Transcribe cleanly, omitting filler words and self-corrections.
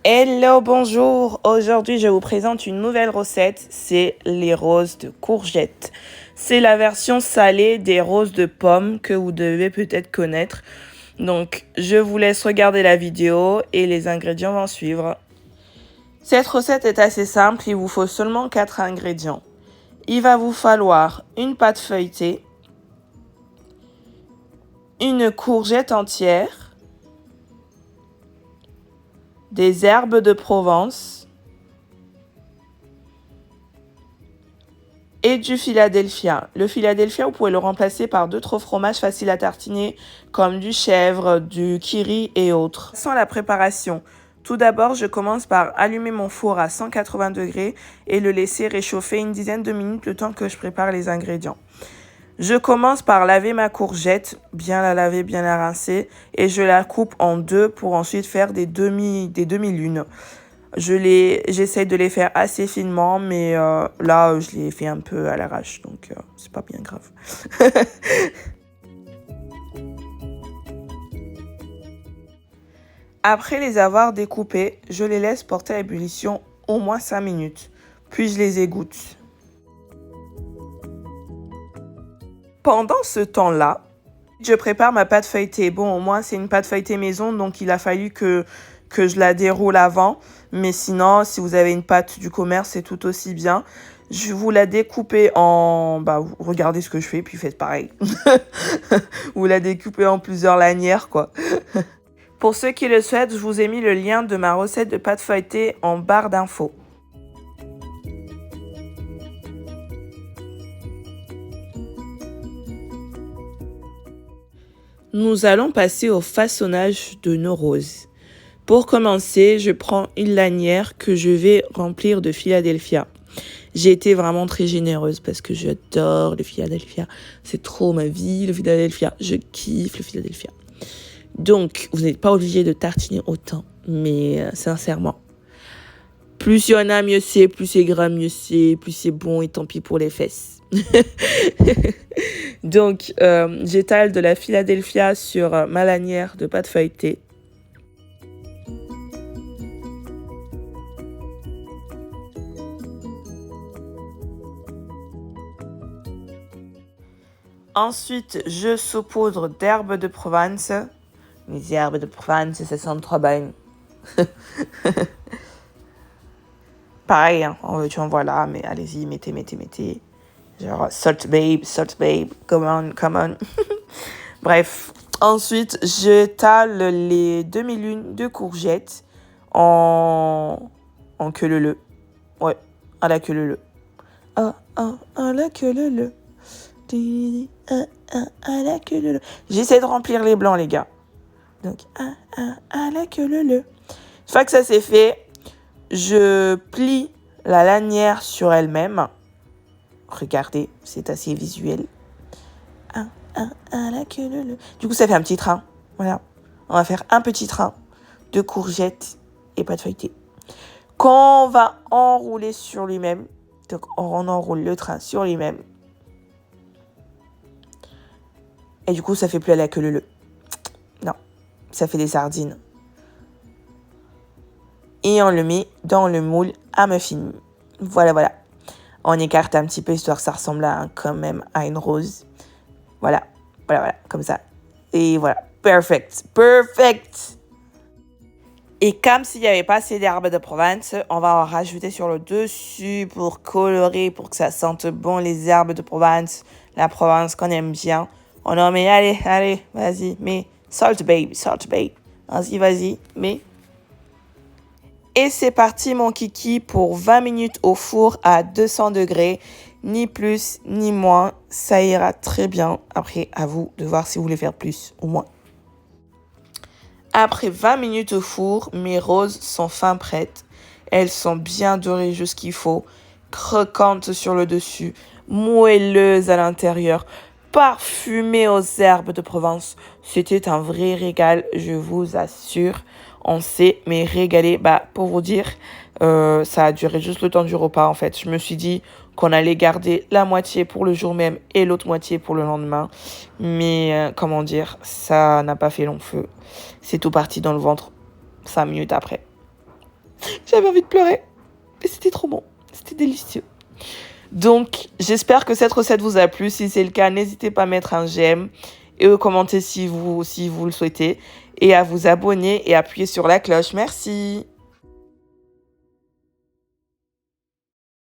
Hello, bonjour. Aujourd'hui, je vous présente une nouvelle recette. C'est les roses de courgettes. C'est la version salée des roses de pommes que vous devez peut-être connaître. Donc, je vous laisse regarder la vidéo et les ingrédients vont suivre. Cette recette est assez simple. Il vous faut seulement 4 ingrédients. Il va vous falloir une pâte feuilletée, une courgette entière, des herbes de Provence et du Philadelphia. Le Philadelphia, vous pouvez le remplacer par d'autres fromages faciles à tartiner comme du chèvre, du kiri et autres. Sans la préparation, tout d'abord, je commence par allumer mon four à 180 degrés et le laisser réchauffer une dizaine de minutes le temps que je prépare les ingrédients. Je commence par laver ma courgette, bien la laver, bien la rincer, et je la coupe en deux pour ensuite faire des demi-lunes. J'essaie de les faire assez finement, mais là, je les fais un peu à l'arrache, donc c'est pas bien grave. Après les avoir découpées, je les laisse porter à ébullition au moins 5 minutes, puis je les égoutte. Pendant ce temps-là, je prépare ma pâte feuilletée. Bon, moi, c'est une pâte feuilletée maison, donc il a fallu que je la déroule avant. Mais sinon, si vous avez une pâte du commerce, c'est tout aussi bien. Je vous la découpez en... regardez ce que je fais, puis faites pareil. Vous la découpez en plusieurs lanières, quoi. Pour ceux qui le souhaitent, je vous ai mis le lien de ma recette de pâte feuilletée en barre d'infos. Nous allons passer au façonnage de nos roses. Pour commencer, je prends une lanière que je vais remplir de Philadelphia. J'ai été vraiment très généreuse parce que j'adore le Philadelphia. C'est trop ma vie, le Philadelphia. Je kiffe le Philadelphia. Donc, vous n'êtes pas obligé de tartiner autant, mais sincèrement, plus il y en a, mieux c'est, plus c'est gras, mieux c'est, plus c'est bon et tant pis pour les fesses. Donc, j'étale de la Philadelphia sur ma lanière de pâte feuilletée. Ensuite, je saupoudre d'herbes de Provence. Les herbes de Provence, ça sent trop bon. Pareil, hein, en voilà, mais allez-y, mettez. Genre, salt babe, come on. Bref, ensuite, j'étale les demi-lunes de courgettes en queue leu. Ouais, à la queue leu. À la queue leu. À la queue leu. J'essaie de remplir les blancs, les gars. Donc, à la queue leu. Une fois que ça c'est fait, je plie la lanière sur elle-même. Regardez, c'est assez visuel. À la queue leu. Du coup, ça fait un petit train. Voilà. On va faire un petit train de courgettes et pâte feuilletée. Quand on va enrouler sur lui-même, donc on enroule le train sur lui-même. Et du coup, ça fait plus à la queue leu. Non, ça fait des sardines. Et on le met dans le moule à muffins. Voilà. On écarte un petit peu histoire que ça ressemble quand même à une rose. Voilà, comme ça. Et voilà, perfect. Et comme s'il n'y avait pas assez d'herbes de Provence, on va en rajouter sur le dessus pour colorer, pour que ça sente bon les herbes de Provence. La Provence qu'on aime bien. On en met, allez, vas-y, mets salt babe. Vas-y, mets. Et c'est parti mon kiki pour 20 minutes au four à 200 degrés. Ni plus ni moins, ça ira très bien. Après, à vous de voir si vous voulez faire plus ou moins. Après 20 minutes au four, mes roses sont fin prêtes. Elles sont bien dorées jusqu'il faut, croquantes sur le dessus, moelleuses à l'intérieur, parfumées aux herbes de Provence. C'était un vrai régal, je vous assure. On s'est régalé. Pour vous dire, ça a duré juste le temps du repas en fait. Je me suis dit qu'on allait garder la moitié pour le jour même et l'autre moitié pour le lendemain. Mais ça n'a pas fait long feu. C'est tout parti dans le ventre 5 minutes après. J'avais envie de pleurer. Et c'était trop bon. C'était délicieux. Donc, j'espère que cette recette vous a plu. Si c'est le cas, n'hésitez pas à mettre un j'aime et à commenter si vous le souhaitez. Et à vous abonner et appuyer sur la cloche. Merci.